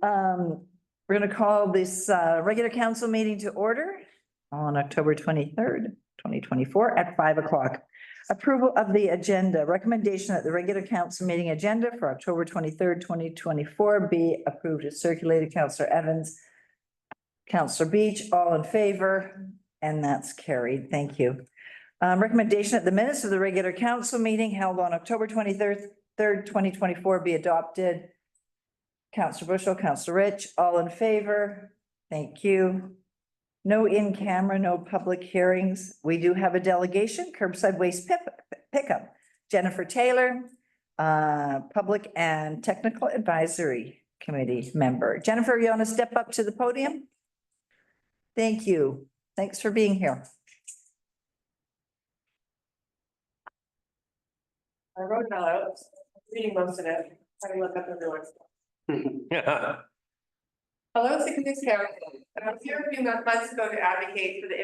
We're going to call this regular council meeting to order on October 23rd, 2024 at 5 o'clock. Approval of the agenda. Recommendation that the regular council meeting agenda for October 23rd, 2024 be approved as circulated. Councillor Evans, Councillor Beach, all in favor, and that's carried. Thank you. Recommendation that the minutes of the regular council meeting held on October 23rd, 2024 be adopted. Councillor Bushel, Councillor Rich, all in favor. Thank you. No in camera, no public hearings. We do have a delegation, curbside waste pickup. Jennifer Taylor, Public and Technical Advisory Committee member. Jennifer, you want to step up to the podium? Thank you. Thanks for being here. I wrote it all out, reading most of it, trying to look up everyone's stuff. Hello, Sickness County. I was here a few months ago to advocate for the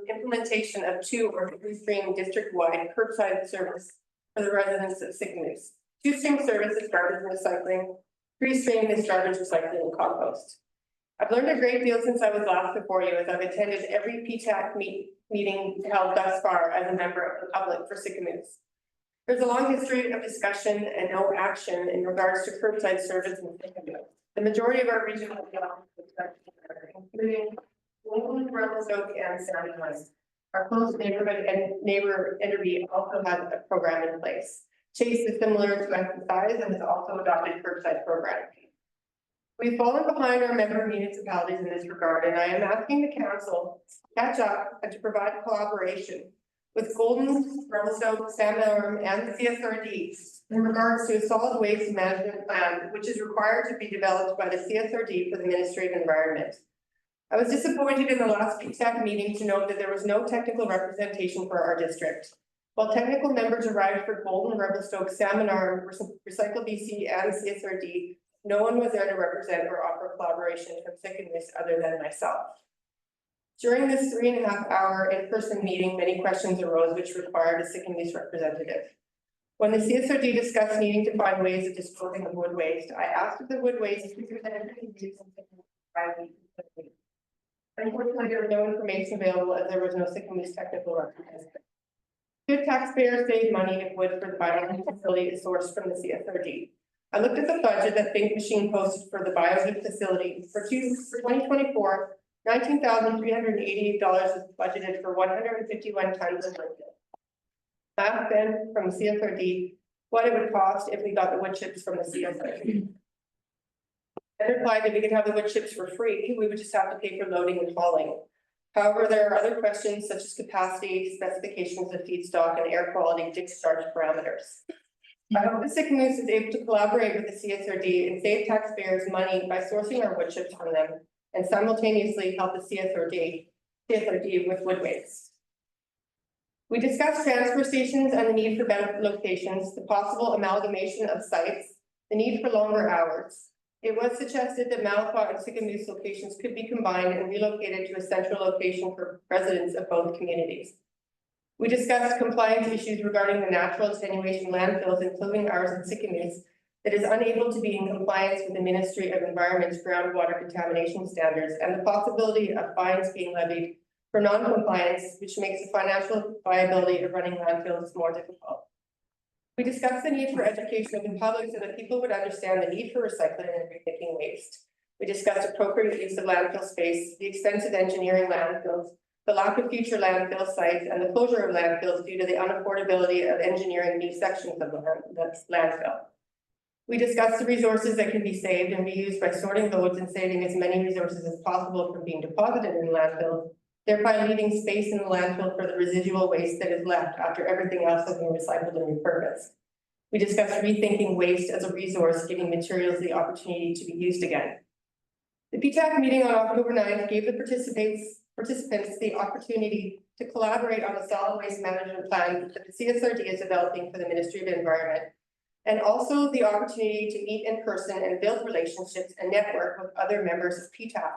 implementation of 2 or 3 stream district-wide curbside service for the residents of Sickness. 2 stream service is garbage recycling, 3 stream is garbage recycling and compost. I've learned a great deal since I was last before you, as I've attended every PTAC meeting held thus far as a member of the public for Sycamoose. There's a long history of discussion and no action in regards to curbside service in Sycamoose. The majority of our region has been including Golden, Revelstoke, and Sandy Heights. Our close neighborhood and neighbor Enderby also has a program in place. Chase is similar to emphasize and has also adopted curbside program. We've fallen behind our member municipalities in this regard, and I am asking the council to catch up and to provide collaboration with Golden, Revelstoke, Sandalwood, and the CSRD in regards to a solid waste management plan, which is required to be developed by the CSRD for the Ministry of Environment. I was disappointed in the last PTAC meeting to note that there was no technical representation for our district. While technical members arrived for Golden, Revelstoke, Salmon Arm, Recycle BC, and CSRD, no one was there to represent or offer collaboration from Sycamoose other than myself. During this 3.5-hour in-person meeting, many questions arose which required a Sycamoose representative. When the CSRD discussed needing to find ways of disposing of wood waste, I asked if the wood waste could be presented to use in Unfortunately, there was no information available as there was no Sycamoose technical representative. Should taxpayers save money if wood for the biowood facility is sourced from the CSRD? I looked at the budget that Think Machine posted for the biowood facility for 2024. $19,388 was budgeted for 151 tons of wood. Asked then from the CSRD what it would cost if we got the wood chips from the CSRD. And replied that we could have the wood chips for free, we would just have to pay for loading and hauling. However, there are other questions such as capacity, specifications of feedstock, and air quality discharge parameters. I hope the Sycamoose is able to collaborate with the CSRD and save taxpayers money by sourcing our wood chips from them, and simultaneously help the CSRD with wood waste. We discussed transfer stations and the need for better locations, the possible amalgamation of sites, the need for longer hours. It was suggested that Malafat and Sycamoose locations could be combined and relocated to a central location for residents of both communities. We discussed compliance issues regarding the natural attenuation landfills, including ours in Sycamoose, that is unable to be in compliance with the Ministry of Environment's groundwater contamination standards, and the possibility of fines being levied for non-compliance, which makes the financial viability of running landfills more difficult. We discussed the need for education of the public so that people would understand the need for recycling and rethinking waste. We discussed appropriate use of landfill space, the expensive engineering landfills, the lack of future landfill sites, and the closure of landfills due to the unaffordability of engineering new sections of the landfill. We discussed the resources that can be saved and reused by sorting loads and saving as many resources as possible from being deposited in landfills, thereby leaving space in the landfill for the residual waste that is left after everything else has been recycled and repurposed. We discussed rethinking waste as a resource, giving materials the opportunity to be used again. The PTAC meeting on October 9th gave the participants the opportunity to collaborate on a solid waste management plan that the CSRD is developing for the Ministry of Environment, and also the opportunity to meet in person and build relationships and network with other members of PTAC.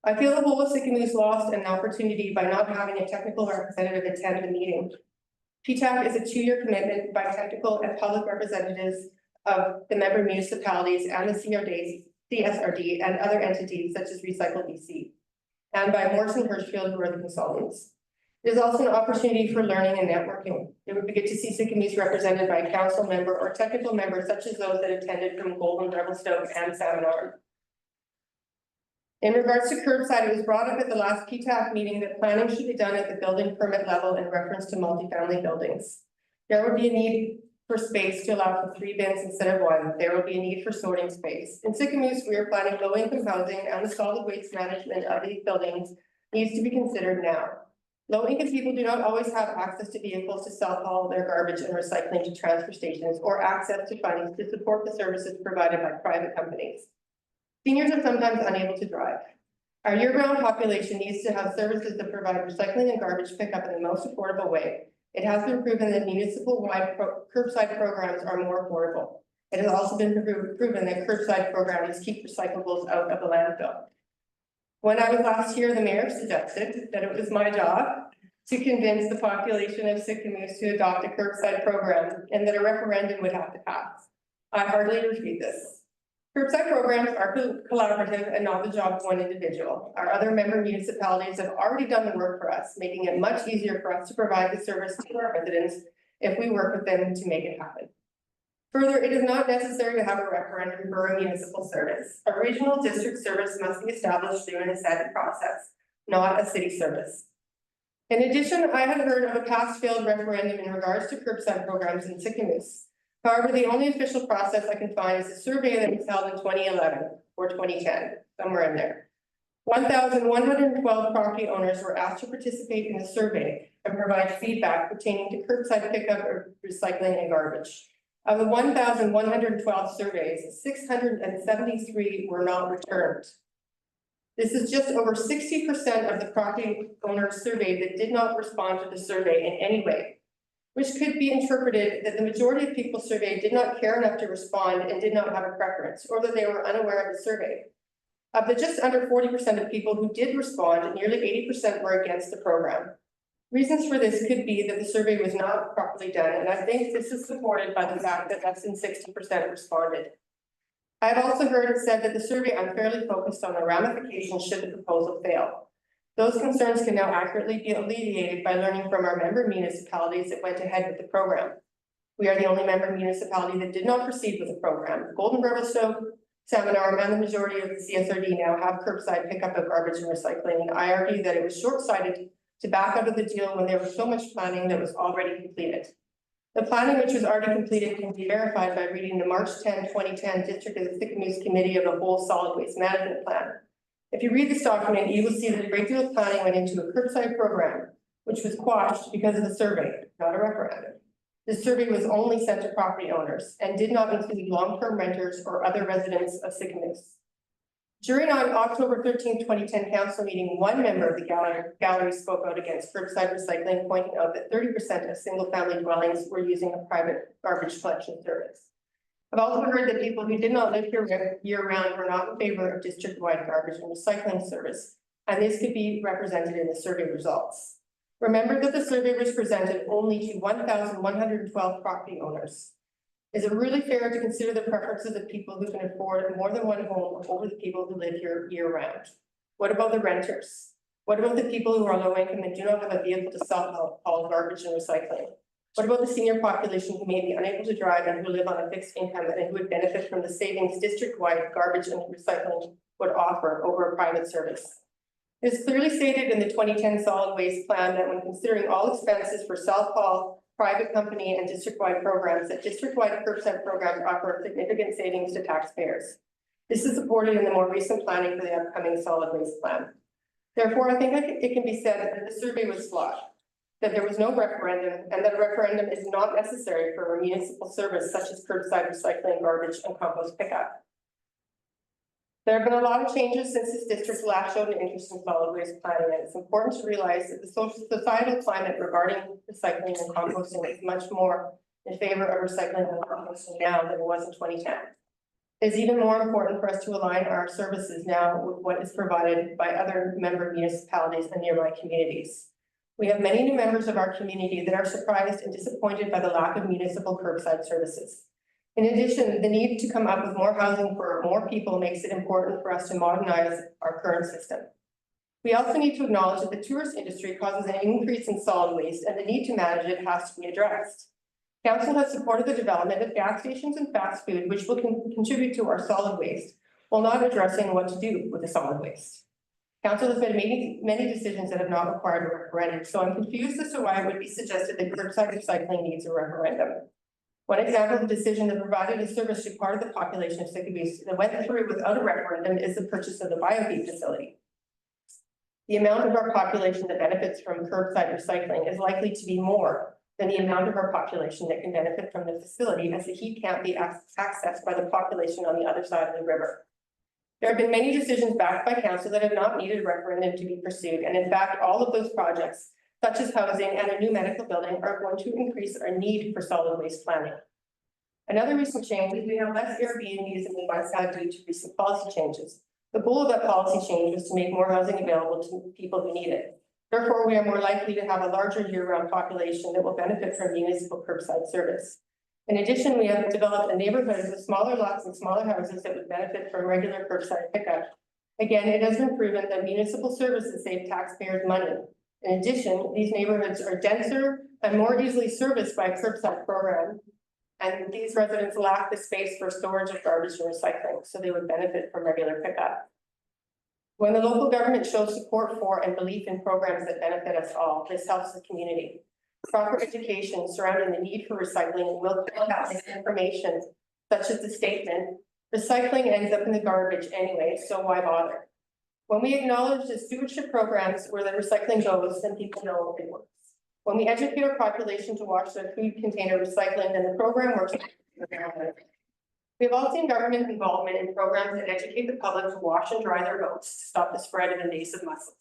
I feel the whole of Sycamoose lost an opportunity by not having a technical representative attend the meeting. PTAC is a 2-year commitment by technical and public representatives of the member municipalities and the CSRD, and other entities such as Recycle BC, and by Morrison Hirschfield, who are the consultants. It is also an opportunity for learning and networking. It would be good to see Sycamoose represented by a council member or technical member such as those that attended from Golden, Revelstoke, and Salmon Arm. In regards to curbside, it was brought up at the last PTAC meeting that planning should be done at the building permit level in reference to multifamily buildings. There would be a need for space to allow for 3 bins instead of 1. There will be a need for sorting space. In Sycamoose, we are planning low-income housing, and the solid waste management of these buildings needs to be considered now. Low-income people do not always have access to vehicles to self-haul their garbage and recycling to transfer stations, or access to funds to support the services provided by private companies. Seniors are sometimes unable to drive. Our year-round population needs to have services that provide recycling and garbage pickup in the most affordable way. It has been proven that municipal-wide curbside programs are more affordable. It has also been proven that curbside programs keep recyclables out of the landfill. When I was last here, the mayor suggested that it was my job to convince the population of Sycamoose to adopt a curbside program and that a referendum would have to pass. I heartily refute this. Curbside programs are collaborative and not the job of one individual. Our other member municipalities have already done the work for us, making it much easier for us to provide the service to our residents if we work with them to make it happen. Further, it is not necessary to have a referendum for a municipal service. A regional district service must be established through an assent process, not a city service. In addition, I had heard of a past failed referendum in regards to curbside programs in Sycamoose. However, the only official process I can find is a survey that was held in 2011 or 2010, somewhere in there. 1,112 property owners were asked to participate in the survey and provide feedback pertaining to curbside pickup or recycling and garbage. Of the 1,112 surveys, 673 were not returned. This is just over 60% of the property owners surveyed that did not respond to the survey in any way, which could be interpreted that the majority of people surveyed did not care enough to respond and did not have a preference, or that they were unaware of the survey. Of the just under 40% of people who did respond, nearly 80% were against the program. Reasons for this could be that the survey was not properly done, and I think this is supported by the fact that less than 60% responded. I have also heard it said that the survey unfairly focused on the ramifications should the proposal fail. Those concerns can now accurately be alleviated by learning from our member municipalities that went ahead with the program. We are the only member municipality that did not proceed with the program. Golden, Revelstoke, Salmon Arm, and the majority of the CSRD now have curbside pickup of garbage and recycling, and I argue that it was short-sighted to back out of the deal when there was so much planning that was already completed. The planning which was already completed can be verified by reading the March 10, 2010 District of the Sycamoose Committee of the Whole Solid Waste Management Plan. If you read this document, you will see that a great deal of planning went into a curbside program, which was quashed because of the survey, not a referendum. The survey was only sent to property owners and did not include long-term renters or other residents of Sycamoose. During an October 13, 2010 council meeting, one member of the gallery spoke out against curbside recycling, pointing out that 30% of single-family dwellings were using a private garbage collection service. I've also heard that people who did not live here year-round were not in favor of district-wide garbage and recycling service, and this could be represented in the survey results. Remember that the survey was presented only to 1,112 property owners. Is it really fair to consider the preferences of people who can afford more than one home over the people who live here year-round? What about the renters? What about the people who are low income and do not have a vehicle to self-haul garbage and recycling? What about the senior population who may be unable to drive and who live on a fixed income and who would benefit from the savings district-wide garbage and recycling would offer over a private service? It is clearly stated in the 2010 solid waste plan that when considering all expenses for self-haul, private company, and district-wide programs, that district-wide curbside programs offer significant savings to taxpayers. This is supported in the more recent planning for the upcoming solid waste plan. Therefore, I think it can be said that the survey was flawed, that there was no referendum, and that a referendum is not necessary for a municipal service such as curbside recycling, garbage, and compost pickup. There have been a lot of changes since this district last showed an interest in solid waste planning, and it's important to realize that the societal climate regarding recycling and composting is much more in favor of recycling and composting now than it was in 2010. It's even more important for us to align our services now with what is provided by other member municipalities and nearby communities. We have many new members of our community that are surprised and disappointed by the lack of municipal curbside services. In addition, the need to come up with more housing for more people makes it important for us to modernize our current system. We also need to acknowledge that the tourist industry causes an increase in solid waste, and the need to manage it has to be addressed. Council has supported the development of gas stations and fast food, which will contribute to our solid waste, while not addressing what to do with the solid waste. Council has made many decisions that have not required a referendum, so I'm confused as to why it would be suggested that curbside recycling needs a referendum. One example of a decision that provided a service to part of the population of Sickabee that went through without a referendum is the purchase of the bioheat facility. The amount of our population that benefits from curbside recycling is likely to be more than the amount of our population that can benefit from the facility, as the heat can't be accessed by the population on the other side of the river. There have been many decisions backed by council that have not needed a referendum to be pursued, and in fact, all of those projects, such as housing and a new medical building, are going to increase our need for solid waste planning. Another recent change is we have less Airbnbs than we once had due to recent policy changes. The goal of that policy change was to make more housing available to people who need it. Therefore, we are more likely to have a larger year-round population that will benefit from municipal curbside service. In addition, we have developed a neighborhood with smaller lots and smaller houses that would benefit from regular curbside pickup. Again, it has been proven that municipal services save taxpayers money. In addition, these neighborhoods are denser and more easily serviced by a curbside program, and these residents lack the space for storage of garbage and recycling, so they would benefit from regular pickup. When the local government shows support for and belief in programs that benefit us all, this helps the community. Proper education surrounding the need for recycling will have information, such as the statement, recycling ends up in the garbage anyway, so why bother? When we acknowledge the stewardship programs where the recycling goes, then people know it works. When we educate our population to wash their food container recycling, then the program works. We have all seen government involvement in programs that educate the public to wash and dry their boats to stop the spread of invasive mussels.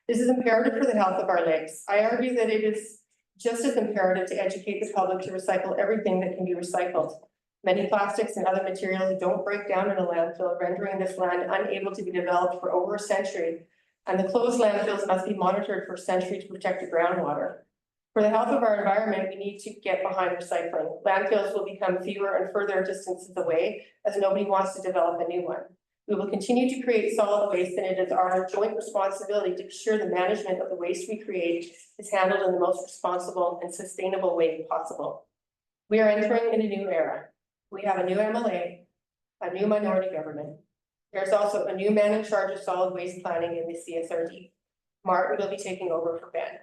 This is imperative for the health of our lakes. I argue that it is just as imperative to educate the public to recycle everything that can be recycled. Many plastics and other materials don't break down in a landfill, rendering this land unable to be developed for over a century, and the closed landfills must be monitored for a century to protect the groundwater. For the health of our environment, we need to get behind recycling. Landfills will become fewer and further distances away, as nobody wants to develop a new one. We will continue to create solid waste, and it is our joint responsibility to ensure the management of the waste we create is handled in the most responsible and sustainable way possible. We are entering in a new era. We have a new MLA, a new minority government. There's also a new man in charge of solid waste planning in the CSRD. Martin will be taking over for Ben.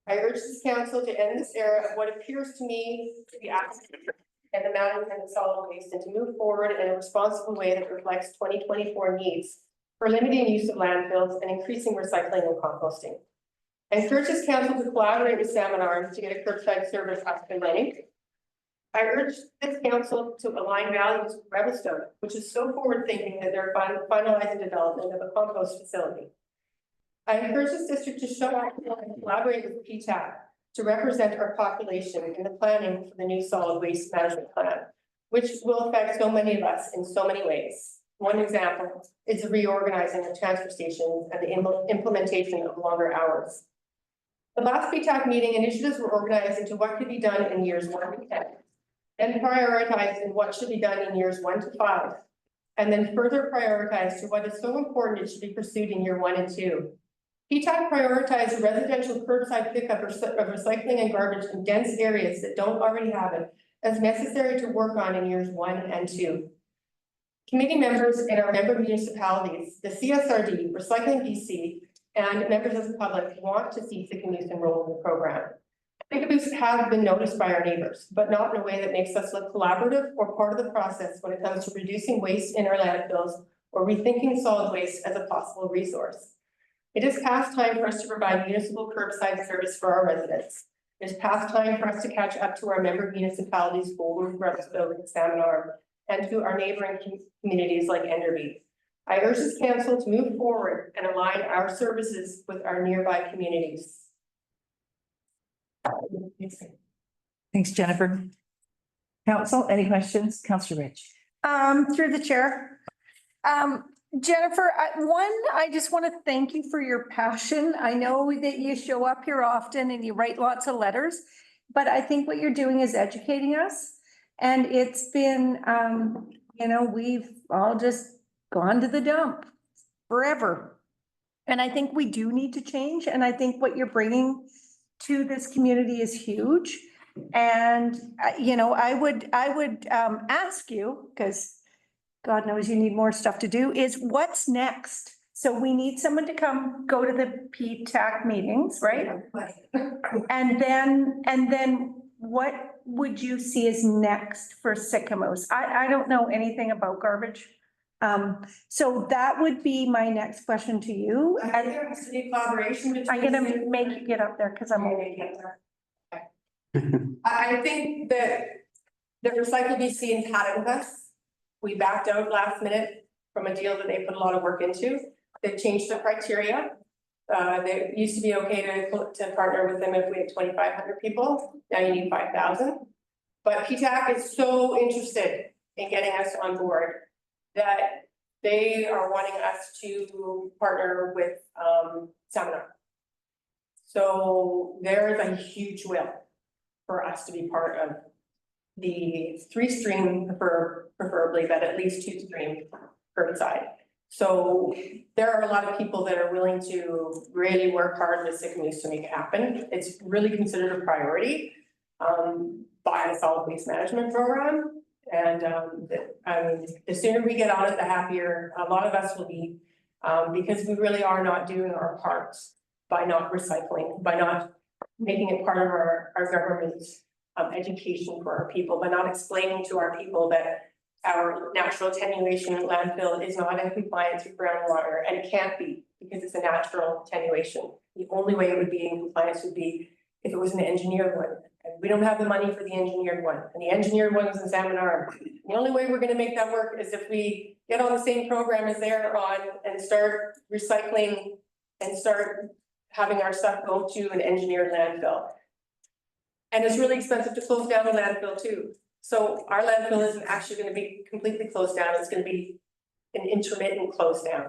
I urge this council to end this era of what appears to me to be accident and the management of solid waste, and to move forward in a responsible way that reflects 2024 needs for limiting use of landfills and increasing recycling and composting. I encourage this council to collaborate with Salmon Arms to get a curbside service up and running. I urge this council to align values with Revelstone, which is so forward-thinking that they're finalizing development of a compost facility. I encourage this district to show up and collaborate with PTAC to represent our population in the planning for the new solid waste management plan, which will affect so many of us in so many ways. One example is the reorganizing of transfer stations and the implementation of longer hours. The last PTAC meeting, initiatives were organized into what could be done in years 1 to 10, then prioritized in what should be done in years 1 to 5, and then further prioritized to what is so important it should be pursued in year 1 and 2. PTAC prioritized residential curbside pickup of recycling and garbage in dense areas that don't already have it as necessary to work on in years 1 and 2. Committee members in our member municipalities, the CSRD, Recycling BC, and members of the public want to see Sickabee enroll in the program. Sickabee have been noticed by our neighbors, but not in a way that makes us look collaborative or part of the process when it comes to reducing waste in our landfills or rethinking solid waste as a possible resource. It is past time for us to provide municipal curbside service for our residents. It is past time for us to catch up to our member municipalities, Goldwood, Revelstoke, and Salmon Arm, and to our neighboring communities like Enderby. I urge this council to move forward and align our services with our nearby communities. Thanks, Jennifer. Council, any questions? Councillor Rich. Through the chair. Jennifer, I just want to thank you for your passion. I know that you show up here often and you write lots of letters, but I think what you're doing is educating us. And it's been, we've all just gone to the dump forever. And I think we do need to change, and I think what you're bringing to this community is huge. And, I would ask you, because God knows you need more stuff to do, is what's next? So we need someone to go to the PTAC meetings, right? And then what would you see as next for Sycamores? I don't know anything about garbage. So that would be my next question to you. I think there has to be collaboration between. I'm gonna make you get up there because I'm old. I think that the Recycle BC had it with us. We backed out last minute from a deal that they put a lot of work into. They've changed the criteria. They used to be okay to partner with them if we had 2,500 people. Now you need 5,000. But PTAC is so interested in getting us on board that they are wanting us to partner with Seminar. So there is a huge will for us to be part of the 3-stream preferably, but at least 2-stream curbside. So there are a lot of people that are willing to really work hard with Sycamores to make it happen. It's really considered a priority by the solid waste management program. And the sooner we get on it, the happier a lot of us will be, because we really are not doing our parts by not recycling, by not making it part of our government education for our people, by not explaining to our people that our natural attenuation landfill is not in compliance with groundwater, and it can't be because it's a natural attenuation. The only way it would be in compliance would be if it was an engineered one. And we don't have the money for the engineered one, and the engineered one is in Salmon Arm. The only way we're going to make that work is if we get on the same program as they're on and start recycling and start having our stuff go to an engineered landfill. And it's really expensive to close down the landfill too. So our landfill isn't actually going to be completely closed down. It's going to be an intermittent close down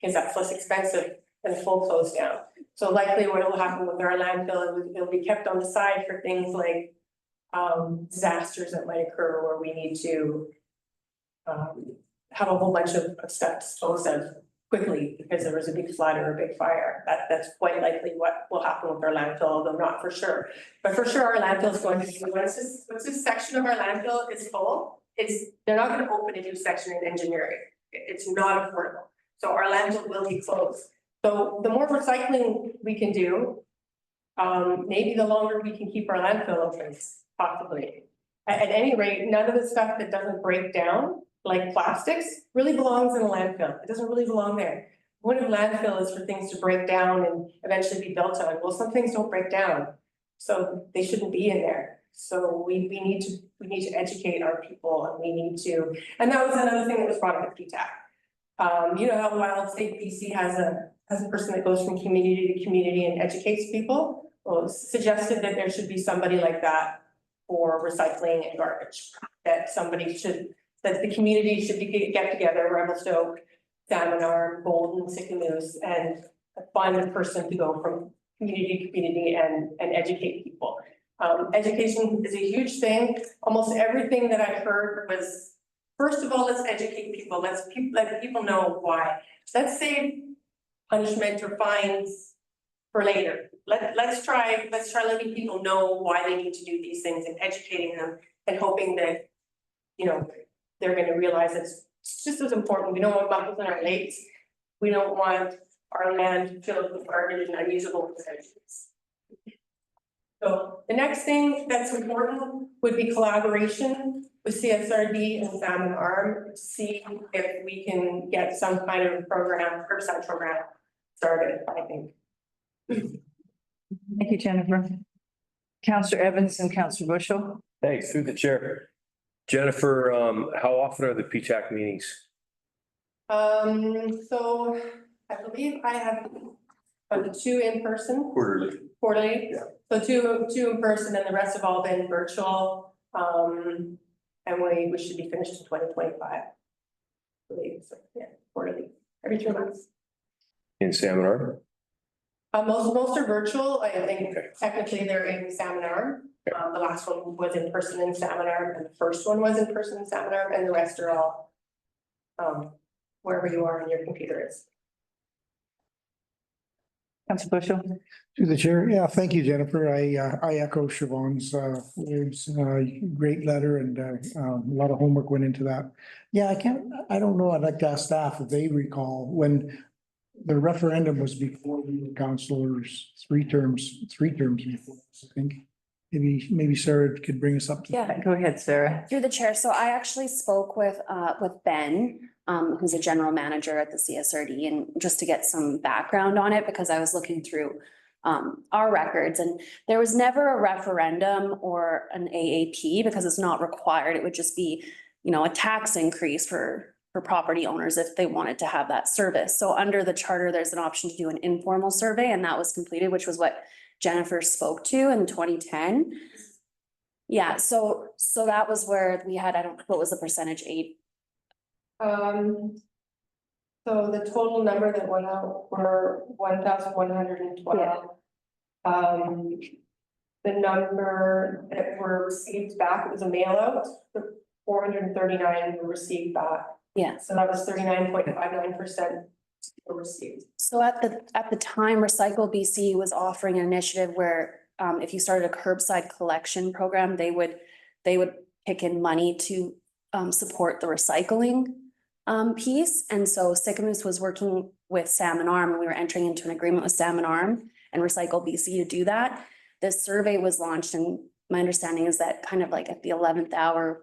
because that's less expensive than a full close down. So likely what will happen with our landfill, it'll be kept on the side for things like disasters that might occur where we need to have a whole bunch of stuff disposed of quickly because there was a big flood or a big fire. That's quite likely what will happen with our landfill, although not for sure. But for sure, our landfill is going to be, once this section of our landfill is full, they're not going to open a new section in engineering. It's not affordable. So our landfill will be closed. So the more recycling we can do, maybe the longer we can keep our landfill open, possibly. At any rate, none of the stuff that doesn't break down, like plastics, really belongs in a landfill. It doesn't really belong there. One of landfill is for things to break down and eventually be built on. Well, some things don't break down, so they shouldn't be in there. So we need to educate our people, and we need to. And that was another thing that was brought up at PTAC. You know how Wild State BC has a person that goes from community to community and educates people. Well, it's suggested that there should be somebody like that for recycling and garbage. That the community should get together, Revelstoke, Salmon Arm, Golden, Sycamores, and find a person to go from community to community and educate people. Education is a huge thing. Almost everything that I heard was, first of all, let's educate people. Let people know why. Let's save punishment or fines for later. Let's try letting people know why they need to do these things and educating them and hoping that, they're going to realize it's just as important. We don't want buckles in our lakes. We don't want our land filled with garbage and unusable facilities. So the next thing that's important would be collaboration with CSRD and Salmon Arm to see if we can get some kind of program, curbside program started, I think. Thank you, Jennifer. Councillor Evans and Councillor Bushel. Thanks, through the chair. Jennifer, how often are the PTAC meetings? So I believe I have 2 in person. Quarterly. Yeah. So two in person and the rest have all been virtual. And we should be finished in 2025. So, yeah, quarterly, every 3 months. In Salmon Arm? Most are virtual. I think technically they're in Salmon Arm. The last one was in person in Salmon and the first one was in person in Salmon and the rest are all wherever you are on your computer is. Council Bushel. To the chair, yeah, thank you, Jennifer. I echo Siobhan's words. Great letter and a lot of homework went into that. Yeah, I don't know, I'd like to ask staff if they recall when the referendum was before we were councilors, three terms before, I think. Maybe Sarah could bring us up to. Yeah. Go ahead, Sarah. Through the chair, so I actually spoke with Ben, who's a general manager at the CSRD, and just to get some background on it, because I was looking through our records, and there was never a referendum or an AAP because it's not required. It would just be, you know, a tax increase for property owners if they wanted to have that service. So under the charter, there's an option to do an informal survey, and that was completed, which was what Jennifer spoke to in 2010. Yeah, so that was where we had, I don't know, what was the percentage, 8? So the total number that went out were 1,112. The number that were received back, it was a mail out, 439 were received back. Yeah. So that was 39.59% were received. So at the time, Recycle BC was offering an initiative where if you started a curbside collection program, they would kick in money to support the recycling piece. And so Sycamoose was working with Salmon Arm, and we were entering into an agreement with Salmon Arm and Recycle BC to do that. This survey was launched, and my understanding is that kind of like at the 11th hour,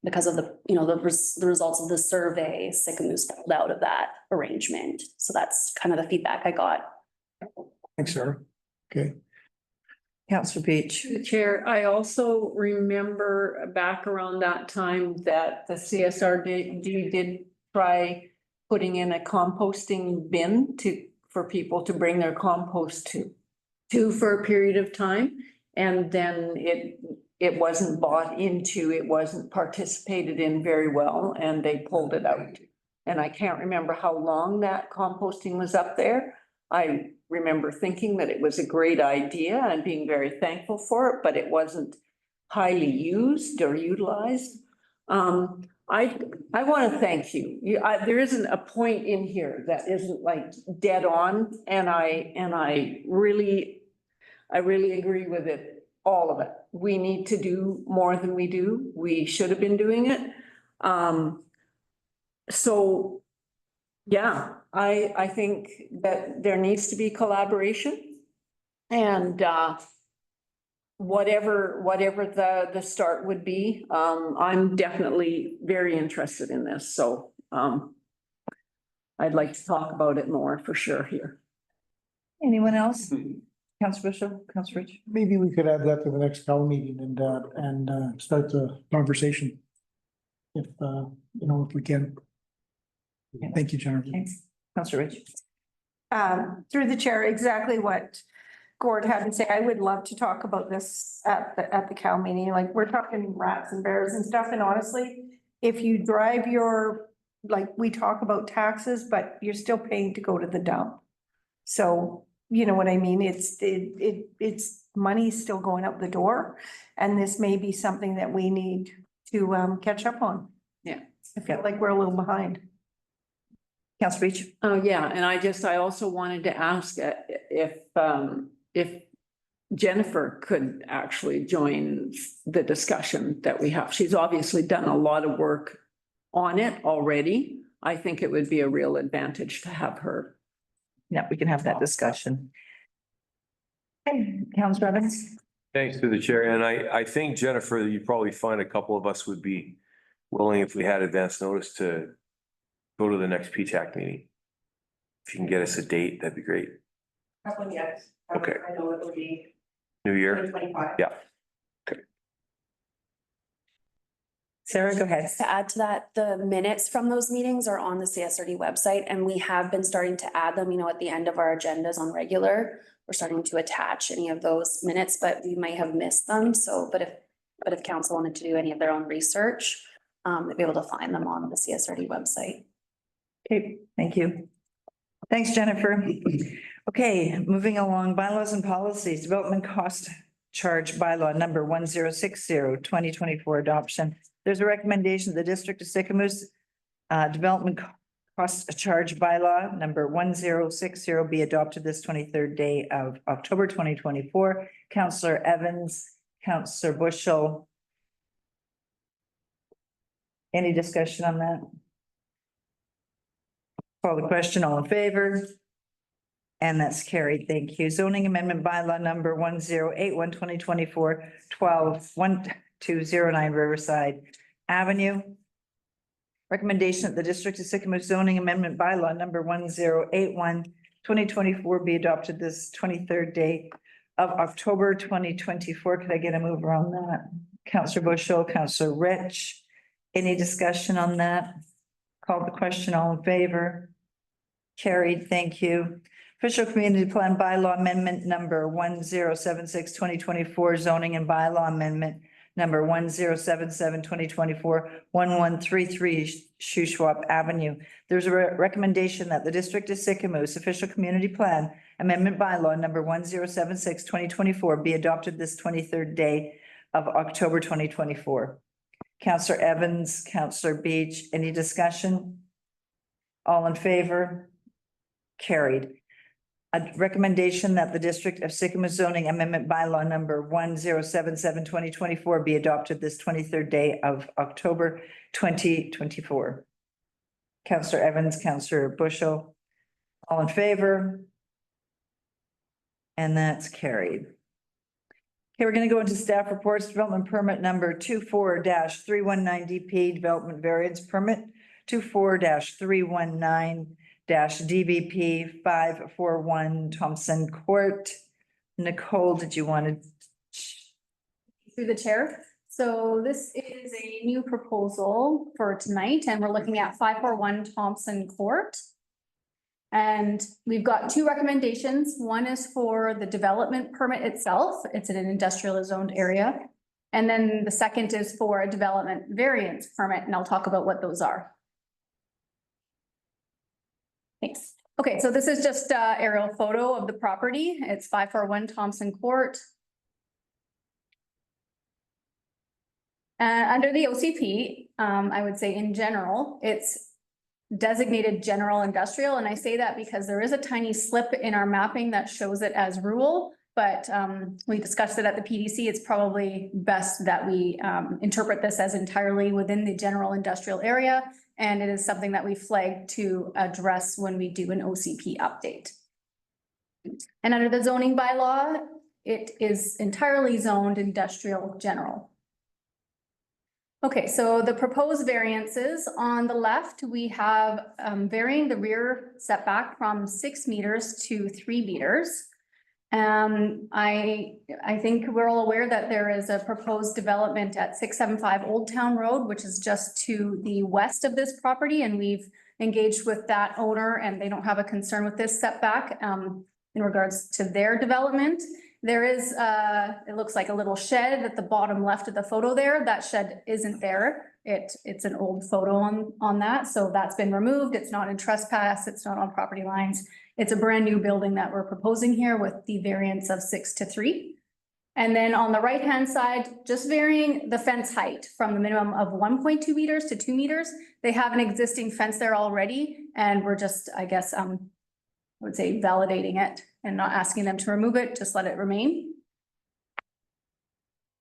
because of the, you know, the results of the survey, Sycamoose pulled out of that arrangement. So that's kind of the feedback I got. Thanks, Sarah. Okay. Councillor Beach. Chair, I also remember back around that time that the CSRD did try putting in a composting bin for people to bring their compost to for a period of time. And then it wasn't bought into, it wasn't participated in very well, and they pulled it out. And I can't remember how long that composting was up there. I remember thinking that it was a great idea and being very thankful for it, but it wasn't highly used or utilized. I want to thank you. There isn't a point in here that isn't like dead on, and I really agree with it. All of it. We need to do more than we do. We should have been doing it. So yeah, I think that there needs to be collaboration, and whatever the start would be, I'm definitely very interested in this. So I'd like to talk about it more for sure here. Anyone else? Councillor Bushel, Councillor Rich. Maybe we could add that to the next Cal meeting and start the conversation. If if we can. Thank you, Jennifer. Thanks. Councillor Rich. Through the chair, exactly what Gord had to say. I would love to talk about this at the Cal meeting. Like, we're talking rats and bears and stuff. And honestly, if you drive we talk about taxes, but you're still paying to go to the dump. So, you know what I mean? It's money still going out the door. And this may be something that we need to catch up on. Yeah. I feel like we're a little behind. Councillor Beach. Oh, yeah, and I also wanted to ask if Jennifer could actually join the discussion that we have. She's obviously done a lot of work on it already. I think it would be a real advantage to have her. Yeah, we can have that discussion. Okay, Councillor Evans. Thanks to the chair. And I think, Jennifer, you'd probably find a couple of us would be willing, if we had advance notice, to go to the next PTAC meeting. If you can get us a date, that'd be great. Probably yes. Okay. I know it will be New Year. 2025. Yeah. Sarah, go ahead. To add to that, the minutes from those meetings are on the CSRD website, and we have been starting to add them, at the end of our agendas on regular. We're starting to attach any of those minutes, but we might have missed them. So, but if council wanted to do any of their own research, they'd be able to find them on the CSRD website. Okay, thank you. Thanks, Jennifer. Okay, moving along, bylaws and policies, development cost charge bylaw number 1060-2024 adoption. There's a recommendation, the District of Sycamoose Development Cost Charge bylaw number 1060 be adopted this 23rd day of October 2024. Councillor Evans, Councillor Bushel. Any discussion on that? Call the question, all in favor? And that's carried. Thank you. Zoning amendment bylaw number 1081-2024, 12-1209 Riverside Avenue. Recommendation that the District of Sycamore zoning amendment bylaw number 1081-2024 be adopted this 23rd day of October 2024. Could I get a mover on that? Councillor Bushel, Councillor Rich. Any discussion on that? Call the question, all in favor? Carried. Thank you. Official Community Plan Bylaw Amendment number 1076-2024, zoning and bylaw amendment number 1077-2024, 1133 Shuswap Avenue. There's a recommendation that the District of Sycamoose Official Community Plan Amendment Bylaw number 1076-2024 be adopted this 23rd day of October 2024. Councillor Evans, Councillor Beach, any discussion? All in favor? Carried. A recommendation that the District of Sycamore zoning amendment bylaw number 1077-2024 be adopted this 23rd day of October 2024. Councillor Evans, Councillor Bushel, all in favor? And that's carried. Okay, we're going to go into staff reports. Development permit number 24-319 DP development variance permit 24-319 DBP 541 Thompson Court. Nicole, did you want to? Through the chair. So this is a new proposal for tonight, and we're looking at 541 Thompson Court. And we've got two recommendations. One is for the development permit itself. It's in an industrial zoned area. And then the second is for a development variance permit, and I'll talk about what those are. Thanks. Okay, so this is just an aerial photo of the property. It's 541 Thompson Court. Under the OCP, I would say in general, it's designated general industrial. And I say that because there is a tiny slip in our mapping that shows it as rural, but we discussed it at the PDC. It's probably best that we interpret this as entirely within the general industrial area. And it is something that we flagged to address when we do an OCP update. And under the zoning bylaw, it is entirely zoned industrial general. Okay, so the proposed variances on the left, we have varying the rear setback from 6 meters to 3 meters. I think we're all aware that there is a proposed development at 675 Old Town Road, which is just to the west of this property, and we've engaged with that owner, and they don't have a concern with this setback in regards to their development. There is, it looks like a little shed at the bottom left of the photo there. That shed isn't there. It's an old photo on that, so that's been removed. It's not in trespass. It's not on property lines. It's a brand new building that we're proposing here with the variance of 6 to 3. And then on the right-hand side, just varying the fence height from the minimum of 1.2 meters to 2 meters. They have an existing fence there already, and we're just, I guess, I would say validating it and not asking them to remove it, just let it remain.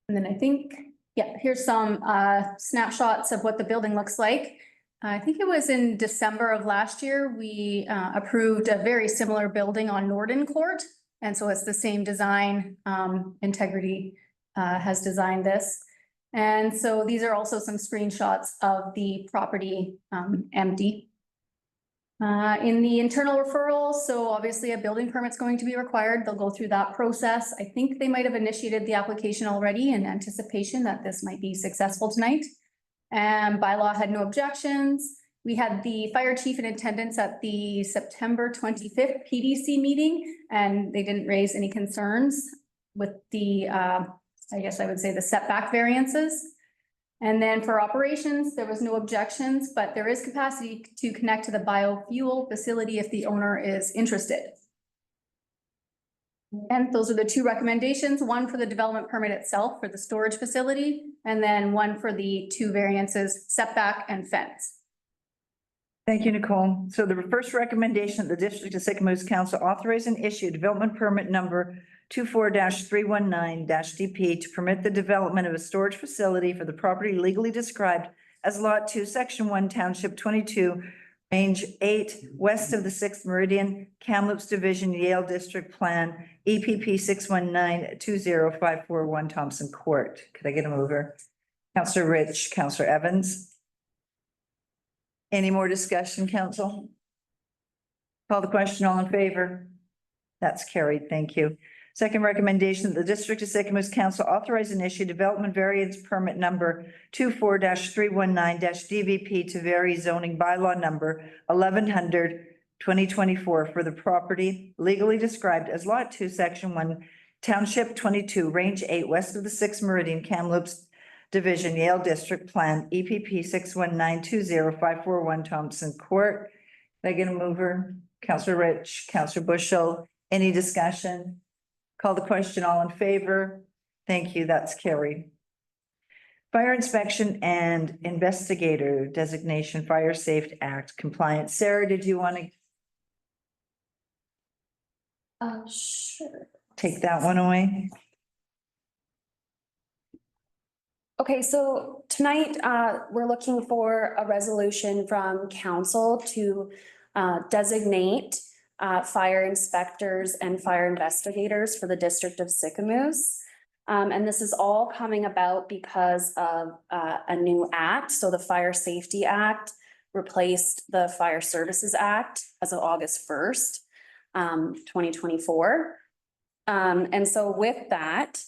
And then I think, yeah, here's some snapshots of what the building looks like. I think it was in December of last year, we approved a very similar building on Norden Court. And so it's the same design. Integrity has designed this. And so these are also some screenshots of the property empty. In the internal referral, so obviously a building permit's going to be required. They'll go through that process. I think they might have initiated the application already in anticipation that this might be successful tonight. And bylaw had no objections. We had the fire chief in attendance at the September 25th PDC meeting, and they didn't raise any concerns with the, I guess I would say the setback variances. And then for operations, there was no objections, but there is capacity to connect to the biofuel facility if the owner is interested. And those are the two recommendations, one for the development permit itself for the storage facility, and then one for the two variances, setback and fence. Thank you, Nicole. So the first recommendation of the District of Sycamoose Council authorize and issue development permit number 24-319-DP to permit the development of a storage facility for the property legally described as Lot 2, Section 1, Township 22, Range 8, west of the 6th Meridian, Kamloops Division, Yale District Plan, EPP 619-20541 Thompson Court. Could I get a mover? Counselor Rich, Counselor Evans. Any more discussion, council? Call the question, all in favor? That's carried, thank you. Second recommendation, the District of Sycamoose Council authorize and issue development variance permit number 24-319-DVP to vary zoning bylaw number 1100/2024 for the property legally described as Lot 2, Section 1, Township 22, Range 8, west of the 6th Meridian, Kamloops Division, Yale District Plan, EPP 619-20541 Thompson Court. Can I get a mover? Counselor Rich, Counselor Bushel, any discussion? Call the question, all in favor? Thank you, that's carried. Fire inspection and investigator designation, Fire Safe Act compliance. Sarah, did you want to Sure. take that one away? Okay, so tonight, we're looking for a resolution from council to designate fire inspectors and fire investigators for the District of Sycamoose. And this is all coming about because of a new act. So the Fire Safety Act replaced the Fire Services Act as of August 1st, 2024. And so with that,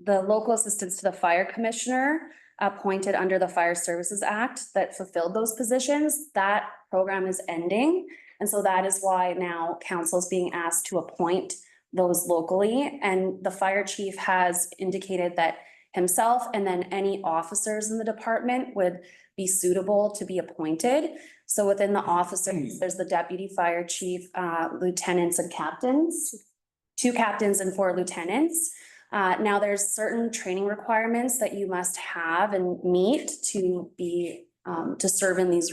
the local assistants to the fire commissioner appointed under the Fire Services Act that fulfilled those positions, that program is ending. And so that is why now council is being asked to appoint those locally. And the fire chief has indicated that himself and then any officers in the department would be suitable to be appointed. So within the officers, there's the deputy fire chief, lieutenants and captains, 2 captains and 4 lieutenants. Now there's certain training requirements that you must have and meet to be, to serve in these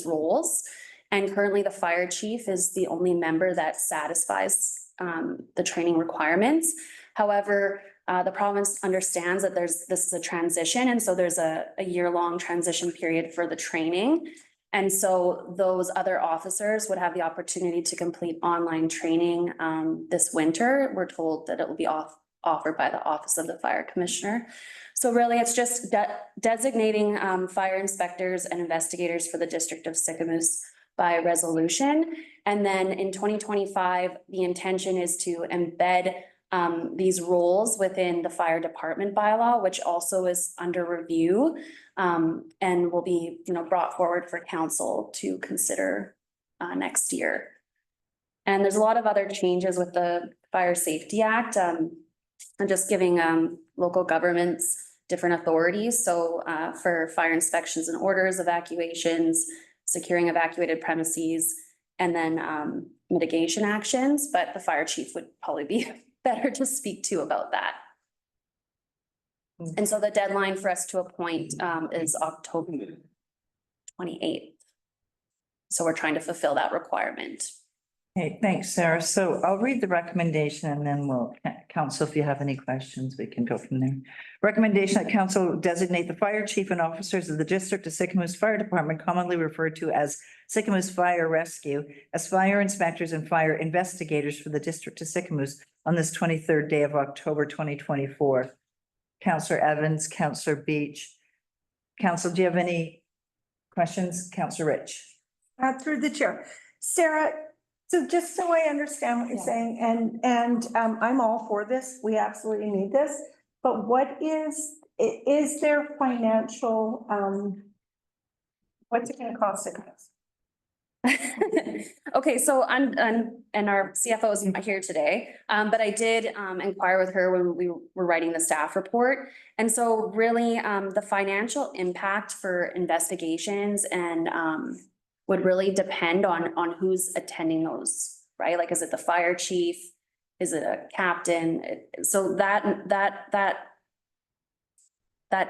roles. And currently the fire chief is the only member that satisfies, the training requirements. However, the province understands that this is a transition. And so there's a year-long transition period for the training. And so those other officers would have the opportunity to complete online training, this winter. We're told that it will be offered by the Office of the Fire Commissioner. So really, it's just designating fire inspectors and investigators for the District of Sycamoose by resolution. And then in 2025, the intention is to embed these roles within the fire department bylaw, which also is under review, and will be, brought forward for council to consider next year. And there's a lot of other changes with the Fire Safety Act. And just giving local governments different authorities. So for fire inspections and orders, evacuations, securing evacuated premises, and then mitigation actions. But the fire chief would probably be better to speak to about that. And so the deadline for us to appoint is October 28th. So we're trying to fulfill that requirement. Okay, thanks, Sarah. So I'll read the recommendation and then we'll, council, if you have any questions, we can go from there. Recommendation that council designate the fire chief and officers of the District of Sycamoose Fire Department, commonly referred to as Sycamoose Fire Rescue, as fire inspectors and fire investigators for the District of Sycamoose on this 23rd day of October 2024. Councillor Evans, Councillor Beach. Council, do you have any questions? Councillor Rich. Through the chair. Sarah, so just so I understand what you're saying, and I'm all for this, we absolutely need this, but what is there financial, what's it gonna cost us? Okay, so and our CFO is not here today, but I did inquire with her when we were writing the staff report. And so really, the financial impact for investigations and would really depend on who's attending those, right? Like, is it the fire chief? Is it a captain? So that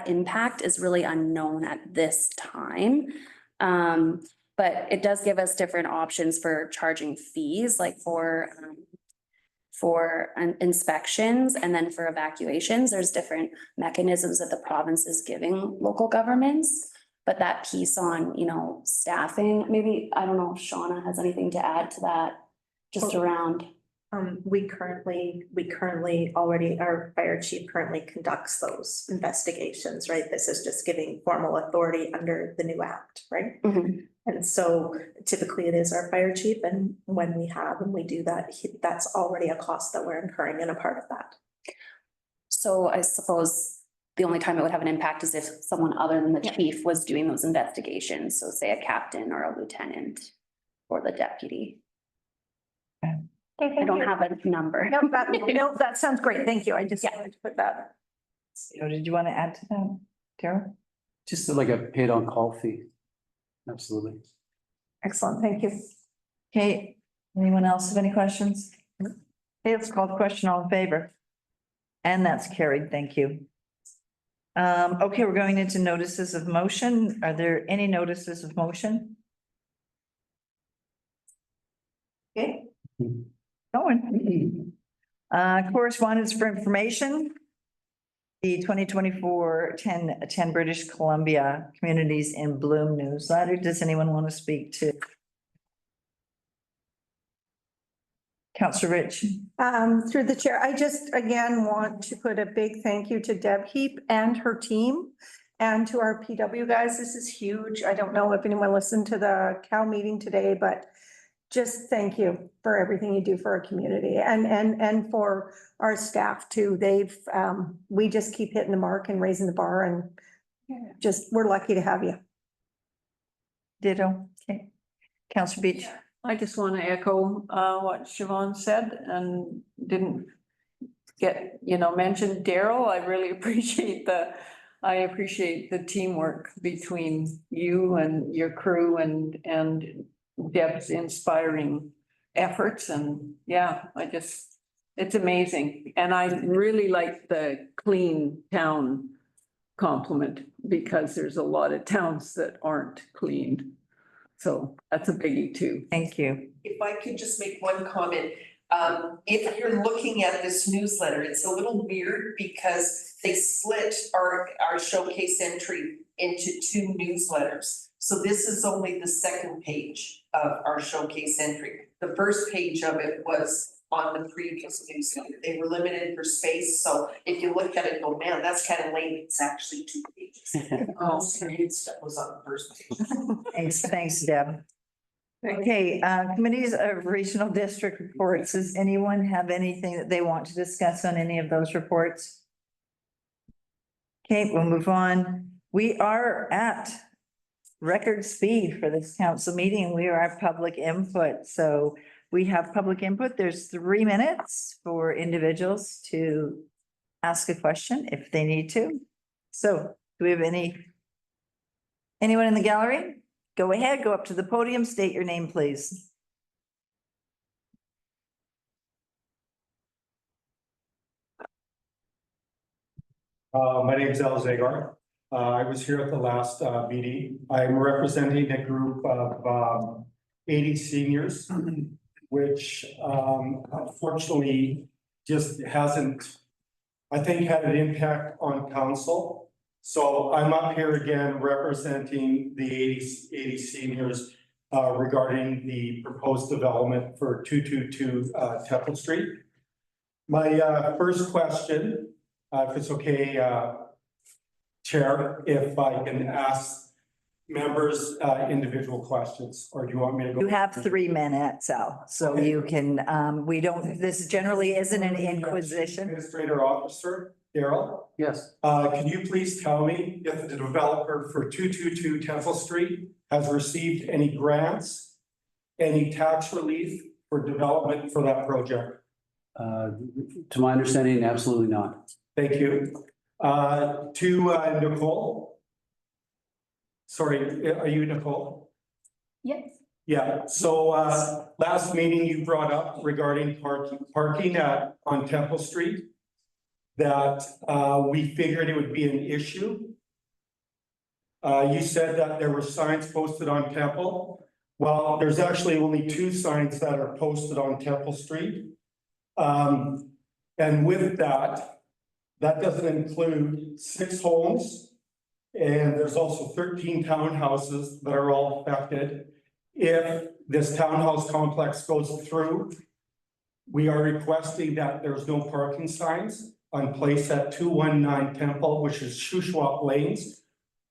impact is really unknown at this time. But it does give us different options for charging fees, like for inspections and then for evacuations. There's different mechanisms that the province is giving local governments. But that piece on, you know, staffing, maybe, I don't know if Shauna has anything to add to that, just around. We currently already, our fire chief currently conducts those investigations, right? This is just giving formal authority under the new act, right? Mhm. And so typically it is our fire chief, and when we do that, that's already a cost that we're incurring and a part of that. So I suppose the only time it would have an impact is if someone other than the Yeah. chief was doing those investigations. So say a captain or a lieutenant or the deputy. I don't have a number. No, that sounds great. Thank you. I just wanted to put that. So did you want to add to that, Tara? Just like a paid on call fee. Absolutely. Excellent. Thank you. Okay, anyone else have any questions? Okay, let's call the question, all in favor. And that's carried, thank you. Okay, we're going into notices of motion. Are there any notices of motion? Okay. Going. Correspondence for information. The 2024-10 British Columbia Communities in Bloom newsletter. Does anyone want to speak to? Councillor Rich. Through the chair, I just again want to put a big thank you to Deb Heap and her team and to our PW guys. This is huge. I don't know if anyone listened to the Cal meeting today, but just thank you for everything you do for our community and for our staff too. We just keep hitting the mark and raising the bar, and just, we're lucky to have you. Ditto. Okay. Councillor Beach. I just want to echo what Siobhan said and didn't get, mention Daryl. I really appreciate the teamwork between you and your crew and Deb's inspiring efforts. And yeah, it's amazing. And I really like the clean town compliment, because there's a lot of towns that aren't clean. So that's a biggie too. Thank you. If I could just make one comment, if you're looking at this newsletter, it's a little weird because they split our showcase entry into two newsletters. So this is only the second page of our showcase entry. The first page of it was on the previous newsletter. They were limited for space. So if you look at it, go, man, that's kind of lame. It's actually 2 pages. Stuff was on the first page. Thanks, Deb. Okay, committees of regional district reports. Does anyone have anything that they want to discuss on any of those reports? Okay, we'll move on. We are at record speed for this council meeting. We are at public input. So we have public input. There's 3 minutes for individuals to ask a question if they need to. So do we have anyone in the gallery? Go ahead, go up to the podium, state your name, please. My name is Al Zagar. I was here at the last meeting. I'm representing a group of 80 seniors, which unfortunately just hasn't, I think, had an impact on council. So I'm up here again representing the 80 seniors regarding the proposed development for 222 Temple Street. My first question, if it's okay, Chair, if I can ask members individual questions, or do you want me to go? You have 3 minutes, Al, so Okay. you can, this generally isn't an inquisition. Administrator Officer Daryl, Yes. can you please tell me if the developer for 222 Temple Street has received any grants, any tax relief for development for that project? To my understanding, absolutely not. Thank you. To Nicole. Sorry, are you Nicole? Yes. Yeah, so last meeting you brought up regarding parking on Temple Street. That we figured it would be an issue. You said that there were signs posted on Temple. Well, there's actually only 2 signs that are posted on Temple Street. And with that, that doesn't include 6 homes. And there's also 13 townhouses that are all affected. If this townhouse complex goes through, we are requesting that there's no parking signs on place at 219 Temple, which is Shuswap Lanes,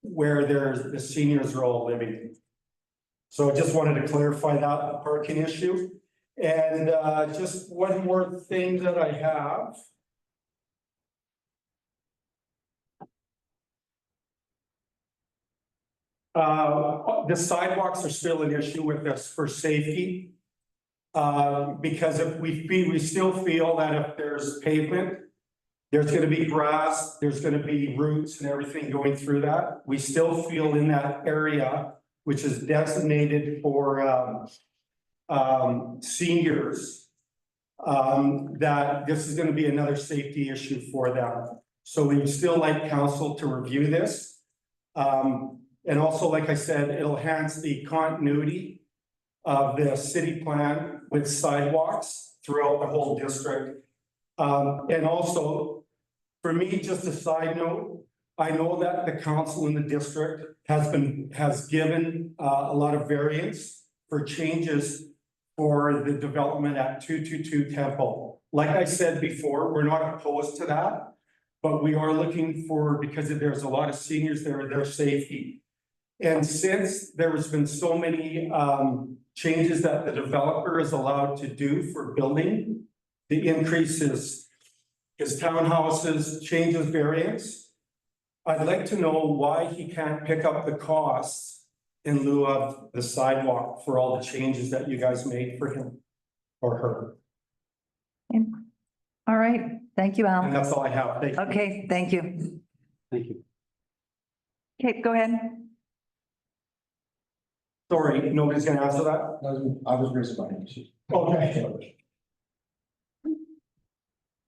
where the seniors are all living. So I just wanted to clarify that parking issue. And just one more thing that I have. The sidewalks are still an issue with us for safety. Because if we still feel that if there's pavement, there's gonna be grass, there's gonna be roots and everything going through that. We still feel in that area, which is designated for seniors, that this is gonna be another safety issue for them. So we'd still like council to review this. And also, like I said, it'll enhance the continuity of the city plan with sidewalks throughout the whole district. And also, for me, just a side note, I know that the council in the district has given a lot of variance for changes for the development at 222 Temple. Like I said before, we're not opposed to that, but we are looking for, because there's a lot of seniors there, their safety. And since there has been so many changes that the developer is allowed to do for building, the increases his townhouses, changes variance. I'd like to know why he can't pick up the costs in lieu of the sidewalk for all the changes that you guys made for him or her. All right, thank you, And Al. that's all I have. Thank you. Okay, thank you. Thank you. Kate, go ahead. Sorry, nobody's gonna answer that? I was raising my hand. Okay.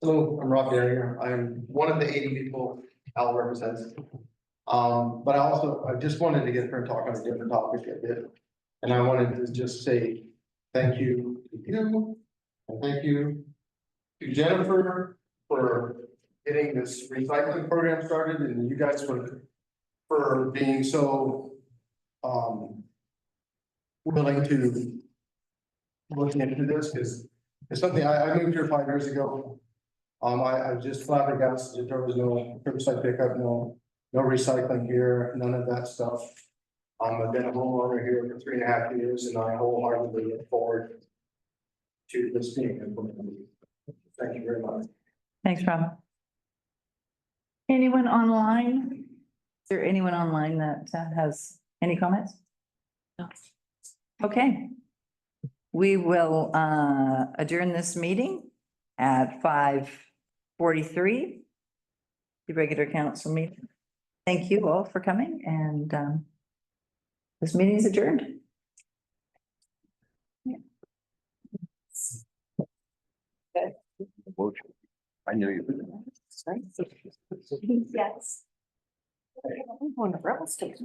Hello, I'm Rob Derringer. I'm one of the 80 people Al represents. But I just wanted to get her and talk on a different topic a bit. And I wanted to just say thank you to you, and thank you to Jennifer for getting this recycling program started, and you guys for being so willing to look into this, because it's something I moved here 5 years ago. I just flabbergasted that there was no curbside pickup, no recycling here, none of that stuff. I've been a homeowner here for 3.5 years, and I wholeheartedly look forward to this being implemented. Thank you very much. Thanks, Rob. Anyone online? Is there anyone online that has any comments? No. Okay. We will adjourn this meeting at 5:43. The regular council meeting. Thank you all for coming, and this meeting is adjourned. I knew you. Yes. I'm going to rebel state.